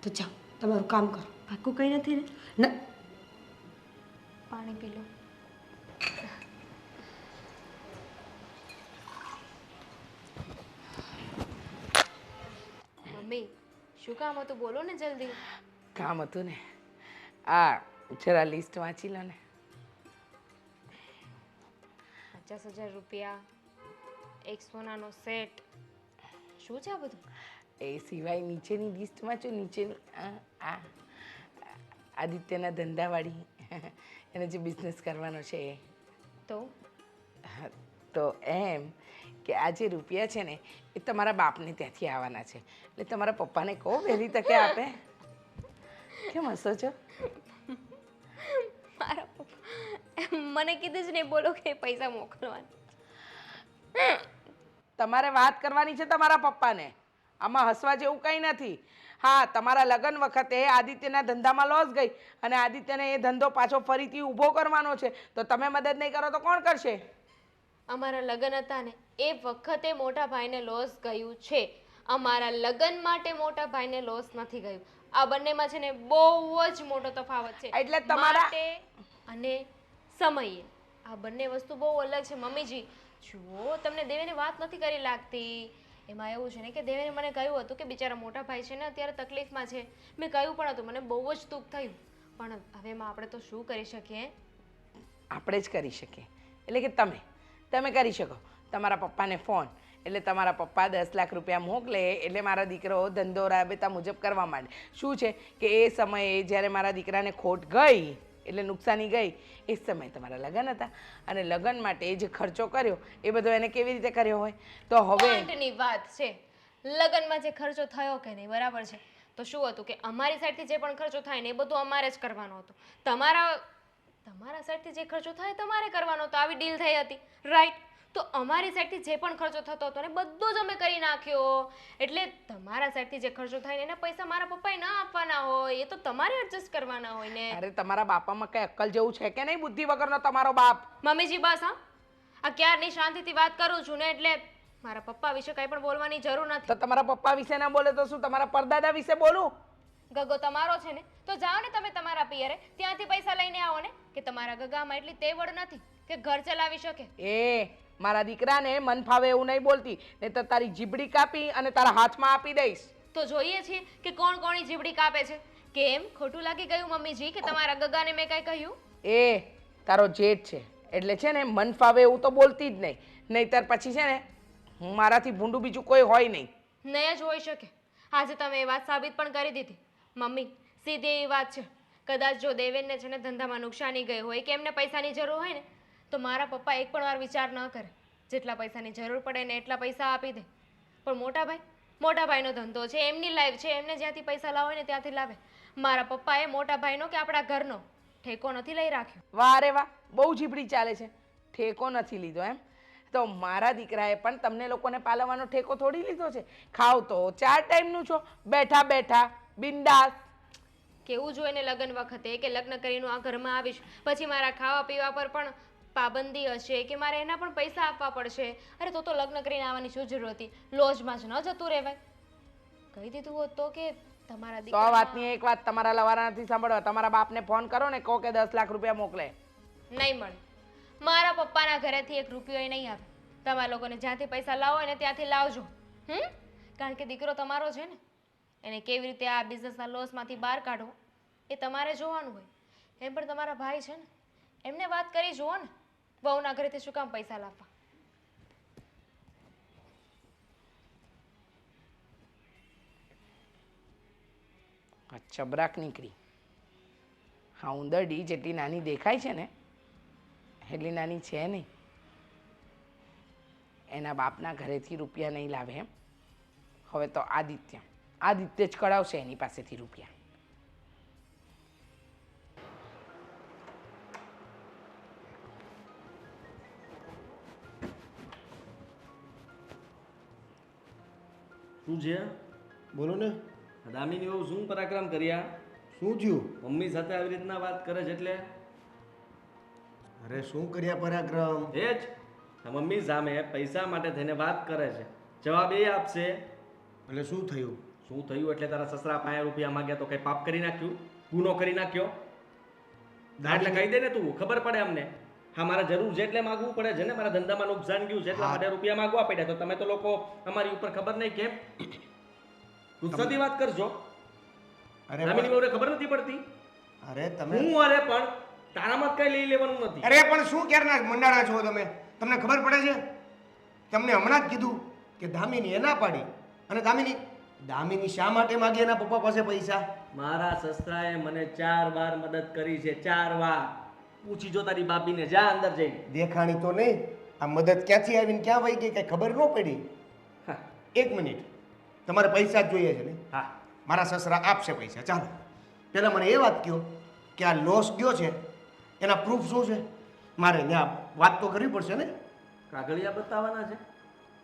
તો જાઓ તમારું કામ કરો. પાક્કું કંઈ નથી ને? ના, પાણી પી લો. મમ્મી શું કામ હતું? બોલો ને જલ્દી. કામ હતું ને, આ જરા લિસ્ટ વાંચી લો ને. 50,000 રૂપિયા, એક સોનાનો સેટ. શું છે આ બધું? એ સિવાય નીચેની લિસ્ટ વાંચો, નીચેની આ આદિત્યના ધંધાવાળી એને જે બિઝનેસ કરવાનો છે એ. તો એમ કે આ જે રૂપિયા છે ને એ તમારા બાપને ત્યાંથી આવવાના છે, એટલે તમારા પપ્પાને કહો વહેલી તકે આપે. કેમ હસો છો? મારા પપ્પા મને કીધું જ નહીં બોલો કે પૈસા મોકલવાના. તમારે વાત કરવાની છે તમારા પપ્પાને, આમાં હસવા જેવું કંઈ નથી. હા, તમારા લગ્ન વખતે આદિત્યના ધંધામાં લોસ ગઈ અને આદિત્યને એ ધંધો પાછો ફરીથી ઊભો કરવાનો છે, તો તમે મદદ નહીં કરો તો કોણ કરશે? અમારા લગ્ન હતા ને એ વખતે મોટા ભાઈને લોસ ગયું છે. અમારા લગ્ન માટે મોટા ભાઈને લોસ નથી ગયું. આ બંનેમાં છે ને બહુ જ મોટો તફાવત છે. એટલે તમારા માટે અને સમયે આ બંને વસ્તુ બહુ અલગ છે. મમ્મીજી જુઓ, તમને દેવેને વાત નથી કરી લાગતી. એમાં એવું છે ને કે દેવેને મને કહ્યું હતું કે બિચારા મોટા ભાઈ છે ને અત્યારે તકલીફમાં છે. મેં કહ્યું પણ હતું, મને બહુ જ દુઃખ થયું, પણ હવે એમાં આપણે તો શું કરી શકીએ? આપણે જ કરી શકીએ. એટલે કે તમે કરી શકો તમારા પપ્પાને ફોન, એટલે તમારા પપ્પા 10 લાખ રૂપિયા મોકલે એટલે મારા દીકરો ધંધો રાબેતા મુજબ કરવા માંડે. શું છે કે એ સમયે જ્યારે મારા દીકરાને ખોટ ગઈ એટલે નુકસાની ગઈ એ સમયે તમારા લગ્ન હતા અને લગ્ન માટે જે ખર્ચો કર્યો એ બધો એને કેવી રીતે કર્યો હોય? તો હવે પોઈન્ટની વાત છે, લગ્નમાં જે ખર્ચો થયો કે નહીં, બરાબર છે, તો શું હતું કે અમારી સાઈડથી જે પણ ખર્ચો થાય ને એ બધું અમારે જ કરવાનો હતો. તમારા સાઈડથી જે ખર્ચો થાય તમારે કરવાનો હતો, આવી ડીલ થઈ હતી, રાઈટ? તો અમારી સાઈડથી જે પણ ખર્ચો થતો હતો ને બધો જ અમે કરી નાખ્યો. એટલે તમારા સાઈડથી જે ખર્ચો થાય ને એના પૈસા મારા પપ્પાએ ના આપવાના હોય, એ તો તમારે એડજસ્ટ કરવાના હોય ને. અરે તમારા બાપામાં કઈ અક્કલ જેવું છે કે નહીં? બુદ્ધિ વગરનો તમારો બાપ. મમ્મીજી બસ હા, આ ક્યારની શાંતિથી વાત કરું છું ને, એટલે મારા પપ્પા વિશે કંઈ પણ બોલવાની જરૂર નથી. તો તમારા પપ્પા વિશે ના બોલે તો શું તમારા પરદાદા વિશે બોલું? ગગો તમારો છે ને, તો જાઓ ને તમે તમારા પિયરે, ત્યાંથી પૈસા લઈને આવો ને. કે તમારા ગગામાં એટલી તેવડ નથી કે ઘર ચલાવી શકે. મારા દીકરાને મન ફાવે એવું નહીં બોલતી, નહીં તો તારી જીબડી કાપી અને તારા હાથમાં આપી દઈશ. તો જોઈએ છીએ કે કોણ કોની જીબડી કાપે છે. કેમ ખોટું લાગી ગયું મમ્મીજી કે તમારા ગગાને મેં કઈ કહ્યું? તારો જેઠ છે એટલે છે ને મન ફાવે એવું તો બોલતી જ નહીં, નહીંતર પછી છે ને હું મારાથી ભૂંડું બીજું કોઈ હોય નહીં. નહીં જ હોઈ શકે. આજે તમે એ વાત સાબિત પણ કરી દીધી મમ્મી. સીધી એવી વાત છે, કદાચ જો દેવેનને છે ને ધંધામાં નુકસાની ગઈ હોય કે એમને પૈસાની જરૂર હોય ને, તો મારા પપ્પા એક પણ વાર વિચાર ન કરે. જેટલા પૈસાની જરૂર પડે ને એટલા પૈસા આપી દે. પણ મોટા ભાઈનો ધંધો છે, એમની લાઈફ છે, એમને જ્યાંથી પૈસા લાવો હોય ને ત્યાંથી લાવે. મારા પપ્પાએ મોટા ભાઈનો કે આપણા ઘરનો ઠેકો નથી લઈ રાખ્યો. વાહ રે વાહ, બહુ જીબડી ચાલે છે. ઠેકો નથી લીધો એમ? તો મારા દીકરાએ પણ તમને લોકોને પાલવવાનો ઠેકો થોડી લીધો છે. ખાવ તો 4 ટાઈમનું છો, બેઠા બેઠા બિંદાસ. કેવું જોઈએ ને લગ્ન વખતે કે લગ્ન કરીને આ ઘરમાં આવીશ પછી મારા ખાવા પીવા પર પણ પાબંદી હશે કે મારે એના પણ પૈસા આપવા પડશે. અરે તો લગ્ન કરીને આવવાની શું જરૂર હતી? લોજમાં જ ન જતું રહેવાય. કહી દીધું હોત તો કે તમારા દીકરા 100 વાતની એક વાત તમારા લવારા નથી સાંભળવા. તમારા બાપને ફોન કરો ને, કહો કે 10 લાખ રૂપિયા મોકલે. નહીં મળે. મારા પપ્પાના ઘરેથી 1 રૂપિયો નહીં આવે. તમારા લોકોને જ્યાંથી પૈસા લાવો હોય ને ત્યાંથી લાવજો. કારણ કે દીકરો તમારો છે ને, એને કેવી રીતે આ બિઝનેસના લોસમાંથી બહાર કાઢવો એ તમારે જોવાનું હોય. એમ પણ તમારા ભાઈ છે ને, એમને વાત કરી જુઓ ને, વહુના ઘરેથી શું કામ પૈસા લાવવા? ચબરાક નીકળી. હા, ઉંદરડી જેટલી નાની દેખાય છે ને એટલી નાની છે નહીં. એના બાપના ઘરેથી રૂપિયા નહીં લાવે એમ? હવે તો આદિત્ય જ કઢાવશે એની પાસેથી રૂપિયા. શું છે? બોલો ને. દામિની બહુ શું પરાક્રમ કર્યા? શું થયું? મમ્મી સાથે આવી રીતના વાત કરે છે એટલે? અરે શું કર્યા પરાક્રમ? એ જ મમ્મી સામે પૈસા માટે થઈને વાત કરે છે, જવાબ એ આપશે. એટલે શું થયું? શું થયું એટલે તારા સસરા 5 રૂપિયા માંગ્યા તો કઈ પાપ કરી નાખ્યું? ગુનો કરી નાખ્યો? એટલે કહી દે ને તું, ખબર પડે અમને. હા, મારે જરૂર છે એટલે માગવું પડે છે ને, મારા ધંધામાં નુકસાન ગયું છે એટલા માટે રૂપિયા માગવા પડ્યા. તો તમે તો લોકો અમારી ઉપર ખબર નહીં કેમ ગુસ્સાથી વાત કરશો? અરે દામિની બહુને ખબર નથી પડતી? અરે તમે હું પણ તારામાં કઈ લઈ લેવાનું નથી. અરે પણ શું ક્યારના મંડાણા છો તમે? તમને ખબર પડે છે? તમને હમણાં જ કીધું કે દામિની એ ના પાડી. અને દામિની શા માટે માગી એના પપ્પા પાસે પૈસા? મારા સસરાએ મને 4 વાર મદદ કરી છે, 4 વાર. પૂછી જો તારી બાપીને, જા અંદર જઈને. દેખાણી તો નહીં. આ મદદ ક્યાંથી આવીને ક્યાં વહી ગઈ કઈ ખબર ન પડી. 1 મિનિટ, તમારે પૈસા જ જોઈએ છે ને? હા, મારા સસરા આપશે પૈસા. ચાલો પહેલાં મને એ વાત કહો કે આ લોસ ગયો છે એના પ્રૂફ શું છે? મારે ત્યાં વાત તો કરવી પડશે ને. કાગળિયા બતાવવાના છે,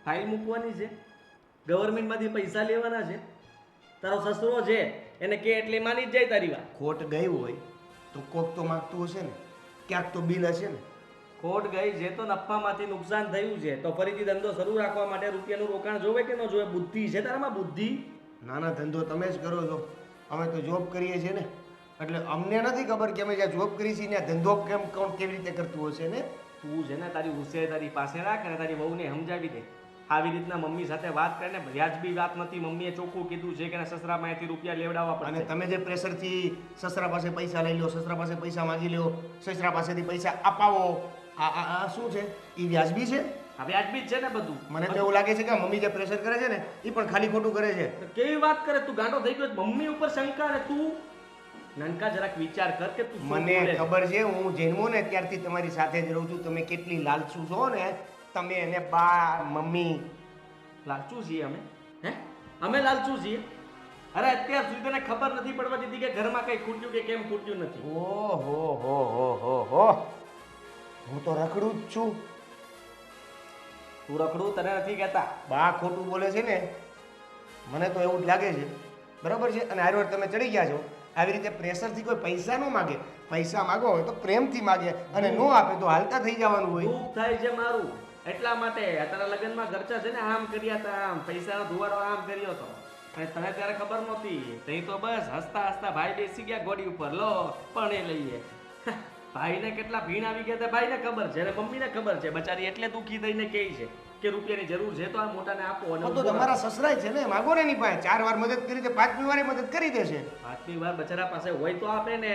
ફાઇલ મૂકવાની છે, ગવર્મેન્ટમાંથી પૈસા લેવાના છે. તારો સસરો છે એને કે એટલે માની જ જાય તારી વાત. ખોટ ગઈ હોય તો કોક તો માગતું હશે ને, ક્યાંક તો બિલ હશે ને. ખોટ ગઈ છે તો નફામાંથી નુકસાન થયું છે તો ફરીથી ધંધો શરૂ રાખવા માટે રૂપિયાનું રોકાણ જોવે કે ન જોવે? બુદ્ધિ છે તારામાં? બુદ્ધિ? નાના ધંધો તમે જ કરો છો, અમે તો જોબ કરીએ છીએ ને, એટલે અમને નથી ખબર કે અમે જ્યાં જોબ કરી છીએ ત્યાં ધંધો કોણ કેવી રીતે કરતું હશે ને. તું છે ને તારી હોશિયારી તારી પાસે રાખ અને તારી વહુને સમજાવી દે. આવી રીતના મમ્મી સાથે વાત કરીને વ્યાજબી વાત નથી. મમ્મીએ ચોખ્ખું કીધું છે કે સસરા પાસેથી રૂપિયા લેવડાવવા પડે. અને તમે જે પ્રેશરથી સસરા પાસે પૈસા લઈ લો, સસરા પાસે પૈસા માગી લો, સસરા પાસેથી પૈસા અપાવો, આ શું છે એ વ્યાજબી છે? હવે વ્યાજબી જ છે ને બધું. મને તો એવું લાગે છે કે મમ્મી જે પ્રેશર કરે છે ને એ પણ ખાલી ખોટું કરે છે. તો કેવી વાત કરે તું? ગાંડો થઈ ગયો? મમ્મી ઉપર શંકા ને તું નાનકા જરાક વિચાર કર કે તું શું મને બોલે છે. ખબર છે, હું જન્મો ને ત્યારથી તમારી સાથે જ રહું છું. તમે કેટલી લાલચુ છો ને, તમે એને બા મમ્મી. લાલચુ છીએ અમે? હે અમે લાલચુ છીએ? અરે અત્યાર સુધી તને ખબર નથી પડવા દીધી કે ઘરમાં કઈ ખૂટ્યું કે કેમ ખૂટ્યું નથી. ઓહો, હું તો રખડું જ છું. તું રખડું તને નથી કહેતા. બા ખોટું બોલે છે ને, મને તો એવું જ લાગે છે. બરાબર છે? અને હારવાર તમે ચડી ગયા છો. આવી રીતે પ્રેશરથી કોઈ પૈસા ન માગે. પૈસા માગો હોય તો પ્રેમથી માગે, અને નો આપે તો હાલતા થઈ જવાનું હોય. દુઃખ થાય છે મારું એટલા માટે. તારા લગ્નમાં ખર્ચા છે ને આમ કર્યા હતા, આમ પૈસાનો ધુવાડો આમ કર્યો હતો, અને તને ત્યારે ખબર નહોતી. તઈ તો બસ હસતા હસતા ભાઈ બેસી ગયા ગોડી ઉપર, લો પણ એ લઈએ. ભાઈને કેટલા ભીણ આવી ગયા હતા ભાઈને ખબર છે, અને મમ્મીને ખબર છે બચારી, એટલે દુઃખી થઈને કહે છે કે રૂપિયાની જરૂર છે તો આ મોટાને આપો. અને તો તમારા સસરાય છે ને, માગો ને એની પાસે. 4 વાર મદદ કરી દે, 5મી વારે મદદ કરી દેશે. 5મી વાર બચારા પાસે હોય તો આપે ને.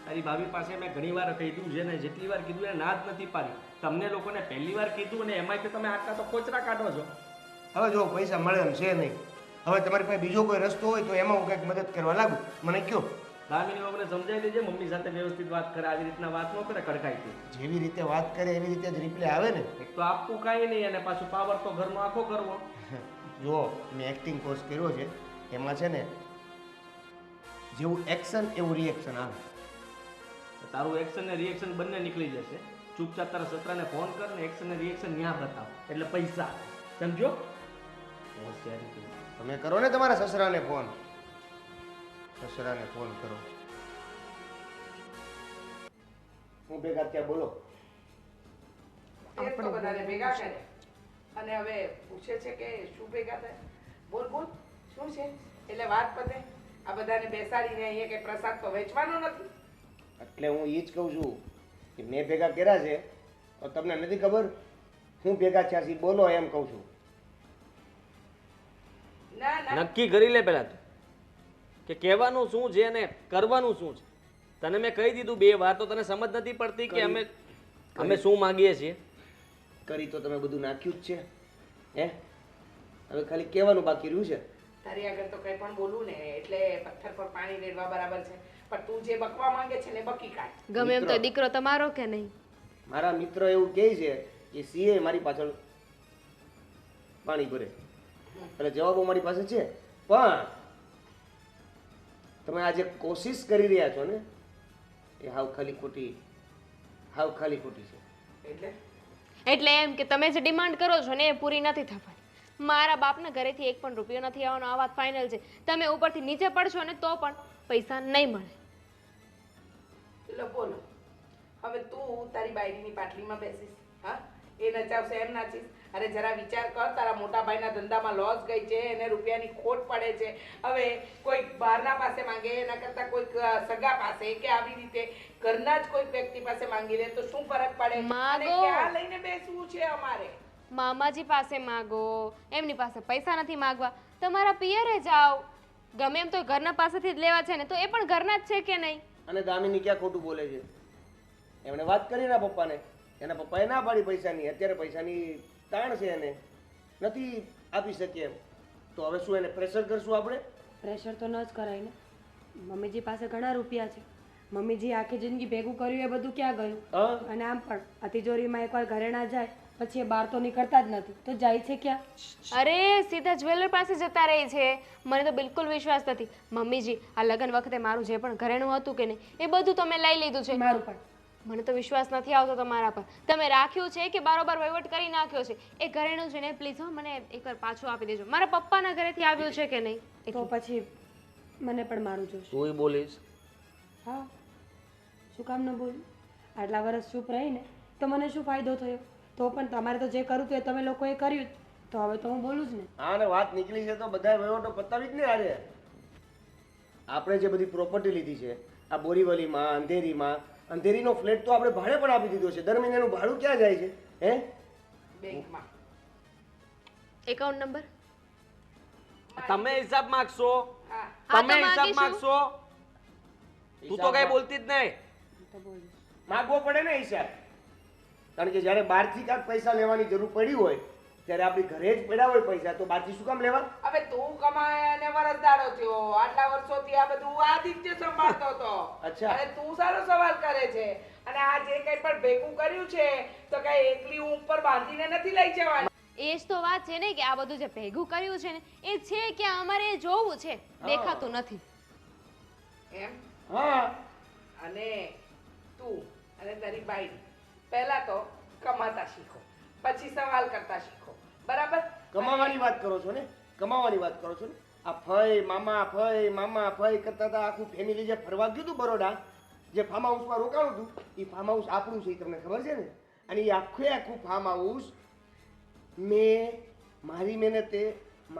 તારી ભાભી પાસે મેં ઘણી વાર કીધું છે ને, જેટલી વાર કીધું એને ના જ નથી પાડી. તમને લોકોને પહેલી વાર કીધું ને એમાંય તો તમે આટલા તો કોચરા કાઢો છો. હવે જો પૈસા મળે એમ છે નહીં. હવે તમારી પાસે બીજો કોઈ રસ્તો હોય તો એમાં હું કંઈક મદદ કરવા લાગુ. મને કયો. દામિની બાબુને સમજાવી દેજે, મમ્મી સાથે વ્યવસ્થિત વાત કરે, આવી રીતના વાત ન કરે કડકાઈથી. જેવી રીતે વાત કરે એવી રીતે જ રિપ્લે આવે ને. એક તો આપવું કાંઈ નહીં, અને પાછું પાવર તો ઘરનો આખો કરવો. જો મેં એક્ટિંગ કોર્સ કર્યો છે, એમાં છે ને જેવું એક્શન એવું રિએક્શન આવે. તારું એક્શન ને રિએક્શન બંને નીકળી જશે. ચૂપચાપ તારા સસરાને ફોન કર ને એક્શન ને રિએક્શન ત્યાં બતાવ, એટલે પૈસા. સમજો? હોશિયારી. તમે કરો ને તમારા સસરાને ફોન. સસરાને ફોન કરો. હું ભેગા ત્યાં બોલો. એ તો બધાને ભેગા કરે અને હવે પૂછે છે કે શું ભેગા થાય. બોલ શું છે? એટલે વાત પતે. આ બધાને બેસાડીને અહીંયા કે પ્રસાદ તો વેચવાનો નથી. એટલે હું એ જ કહું છું કે મેં ભેગા કર્યા છે તો તમને નથી ખબર હું ભેગા થયા છે. બોલો એમ કહું છું. ના નક્કી કરી લે પહેલા તું કે કહેવાનું શું છે અને કરવાનું શું છે. તને મેં કહી દીધું 2 વાર, તો તને સમજ નથી પડતી કે અમે શું માંગીએ છીએ. કરી તો તમે બધું નાખ્યું જ છે. હે હવે ખાલી કહેવાનું બાકી રહ્યું છે. તારી આગળ તો કંઈ પણ બોલું ને એટલે પથ્થર પર પાણી રેડવા બરાબર છે, પણ તું જે બકવા માંગે છે ને બકી કાઢ. ગમે એમ તો દીકરો તમારો કે નહીં? મારા મિત્ર એવું કહે છે કે સીએ મારી પાછળ પાણી ભરે, એટલે જવાબો મારી પાસે છે. પણ તમે આજે કોશિશ કરી રહ્યા છો ને એ હાવ ખાલી ખોટી છે. એટલે એમ કે તમે જે ડિમાન્ડ કરો છો ને એ પૂરી નથી થવાની. મારા બાપના ઘરેથી 1 પણ રૂપિયો નથી આવવાનો, આ વાત ફાઇનલ છે. તમે ઉપરથી નીચે પડશો ને તો પણ પૈસા નહીં મળે. લો બોલો. હવે તું તારી બાયડીની પાટલીમાં બેસીશ, હા? એ નચાવશે એમ નાચીશ? અરે જરા વિચાર કર, તારા મોટા ભાઈના ધંધામાં લોસ ગઈ છે, એને રૂપિયાની ખોટ પડે છે. હવે કોઈ બહારના પાસે માંગે એના કરતાં કોઈક સગા પાસે કે આવી રીતે ઘરના જ કોઈ વ્યક્તિ પાસે માંગી લે તો શું ફરક પડે? અને માગો. ક્યાં લઈને બેસવું છે અમારે? મામાજી પાસે માગો, એમની પાસે પૈસા નથી માગવા. તમારા પિયરે જાઓ. ગમે એમ તો ઘરના પાસેથી જ લેવા છે ને, તો એ પણ ઘરના જ છે કે નહીં? અને દામિની ક્યાં ખોટું બોલે છે? એમણે વાત કરી એના પપ્પાને, એના પપ્પાએ ના પાડી પૈસાની. અત્યારે પૈસાની તાણ છે, એને નથી આપી શકીએ એમ. તો હવે શું એને પ્રેશર કરશું આપણે? પ્રેશર તો ન જ કરાય ને. મમ્મીજી પાસે ઘણા રૂપિયા છે. મમ્મીજી આખી જિંદગી ભેગું કર્યું એ બધું ક્યાં ગયું? હા, અને આમ પણ આ તિજોરીમાં એકવાર ઘરે ના જાય પછી એ બહાર તો નીકળતા જ નથી, તો જાય છે ક્યાં? અરે સીધા જ્વેલર પાસે જતા રહે છે. મને તો બિલકુલ વિશ્વાસ નથી. મમ્મીજી આ લગ્ન વખતે મારું જે પણ ઘરેણું હતું કે નહીં એ બધું તમે લઈ લીધું છે. મારું પણ. મને તો વિશ્વાસ નથી આવતો તમારા પર. તમે રાખ્યું છે કે બારોબાર વહીવટ કરી નાખ્યો છે? એ ઘરેણું છે ને પ્લીઝ હો મને એકવાર પાછું આપી દેજો. મારા પપ્પાના ઘરેથી આવ્યું છે કે નહીં? તો પછી મને પણ મારું જોશે. તું બોલીશ? હા, શું કામ ન બોલું? આટલા વર્ષ ચૂપ રહીને તો મને શું ફાયદો થયો? તો પણ તમારે તો જે કરવું હતું એ તમે લોકોએ કર્યું જ. તો હવે તો હું બોલું જ ને. હા, ને વાત નીકળી છે તો બધા વહીવટો પતાવી જ ને. આજે આપણે જે બધી પ્રોપર્ટી લીધી છે આ બોરીવલીમાં, અંધેરીમાં, અંધેરીનો ફ્લેટ તો આપણે ભાડે પણ આપી દીધો છે. દર મહિનાનું ભાડું ક્યાં જાય છે? હે? બેંકમાં. એકાઉન્ટ નંબર તમે હિસાબ માંગશો? હા. તમે તો હિસાબ માંગીશું. માંગશો? તું તો કઈ બોલતી જ નહીં. તો બોલું. માગવો પડે ને હિસાબ. કારણ કે જ્યારે બહારથી કાંઈક પૈસા લેવાની જરૂર પડી હોય ત્યારે આપણી ઘરે જ પડ્યા હોય પૈસા, તો બહારથી શું કામ લેવા? હવે તું કમાય અને વરસદારો થયો, આટલા વર્ષોથી આ બધું આદિત્ય સંભાળતો હતો. અચ્છા. અને તું સારો સવાલ કરે છે. અને આ જે કંઈ પણ ભેગું કર્યું છે તો કઈ એકલી હું ઉપર બાંધીને નથી લઈ જવાની. એ જ તો વાત છે ને કે આ બધું જે ભેગું કર્યું છે ને એ છે કે અમારે જોવું છે, દેખાતું નથી. એમ? હા. અને તું અને તારી બાઈ પહેલા તો કમાતા શીખો, પછી સવાલ કરતા શીખો. બરાબર? કમાવાની વાત કરો છો ને? કમાવાની વાત કરો છો ને? આ ફઈ મામા ફઈ કરતા હતા આખું ફેમિલી જે ફરવા ગયું હતું બરોડા, જે ફાર્મ હાઉસમાં રોકાણું હતું, એ ફાર્મ હાઉસ આપણું છે, એ તમને ખબર છે ને? અને એ આખું ફાર્મ હાઉસ મેં મારી મહેનતે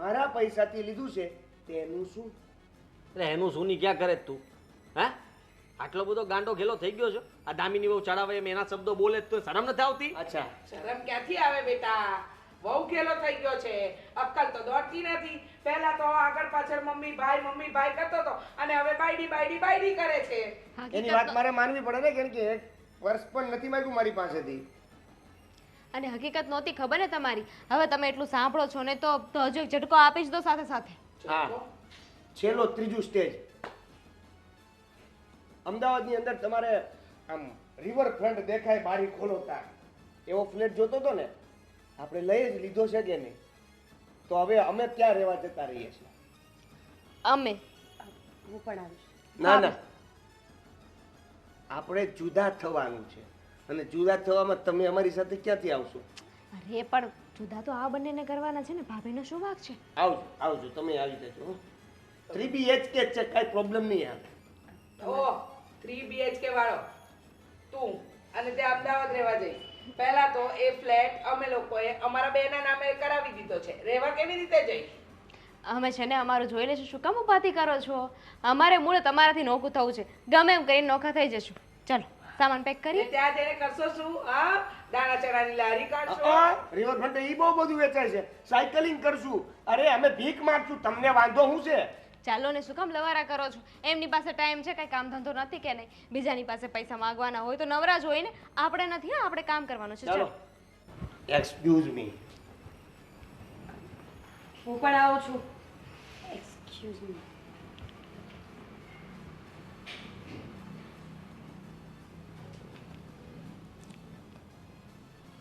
મારા પૈસાથી લીધું છે. તેનું શું? અરે એનું શું ની ક્યાં કરે છે તું? હા, આટલો બધો ગાંડો ઘેલો થઈ ગયો છે? આ દામિની બહુ ચડાવે એમ એના શબ્દો બોલે તો શરમ નથી આવતી? અચ્છા, શરમ ક્યાંથી આવે બેટા? બહુ ખેલો થઈ ગયો છે, અક્કલ તો દોડતી નથી. પહેલા તો આગળ પાછળ મમ્મી ભાઈ કરતો હતો અને હવે બાયડી કરે છે. એની વાત મારે માનવી પડે ને, કેમ કે એક વર્ષ પણ નથી માંગ્યું મારી પાસેથી. અને હકીકત નહોતી ખબર ને તમારી. હવે તમે એટલું સાંભળો છો ને તો હજુ એક ઝટકો આપી જ દો સાથે સાથે. હા, છેલ્લો ત્રીજું સ્ટેજ. અમદાવાદની અંદર તમારે આમ રિવરફ્રન્ટ દેખાય, બારી ખોલો તાર એવો ફ્લેટ જોતો હતો ને, આપણે લઈ જ લીધો છે કે નહીં? તો હવે અમે ક્યાં રહેવા જતા રહીએ છીએ? અમે હું પણ આવીશ. ના, આપણે જુદા થવાનું છે, અને જુદા થવામાં તમે અમારી સાથે ક્યાંથી આવશો? અરે પણ જુદા તો આ બંનેને કરવાના છે ને, ભાભીનો શું વાંક છે? આવજો તમે આવી જજો. 3 BHK છે, કાંઈ પ્રોબ્લેમ નહીં આવે. ઓહ, 3 BHK વાળો તું અને તે અમદાવાદ રહેવા જઈ. પહેલા તો એ ફ્લેટ અમે લોકોએ અમારા બેના નામે કરાવી દીધો છે. રહેવા કેવી રીતે જઈ? અમે છે ને અમારું જોઈ લેશું, શું કામ ઉપાધિ કરો છો? અમારે મૂળ તમારાથી નોખું થવું છે, ગમે એમ કરીને નોખા થઈ જશું. ચાલો સામાન પેક કરી. ત્યાં જઈને કરશો શું? હા, દાણા ચણાની લારી કાઢશો? રિવરફ્રન્ટ એ બહુ બધું વેચાય છે. સાયકલિંગ કરશું. અરે અમે ભીખ માંગશું, તમને વાંધો શું છે? ચાલો ને, શું કામ લવારા કરો છો? એમની પાસે ટાઈમ છે, કઈ કામ ધંધો નથી કે નહીં? બીજાની પાસે પૈસા માંગવાના હોય તો નવરા જ હોય ને. આપણે નથી, હા આપણે કામ કરવાનું છે. ચાલો. Excuse me. હું પણ આવું છું. Excuse me.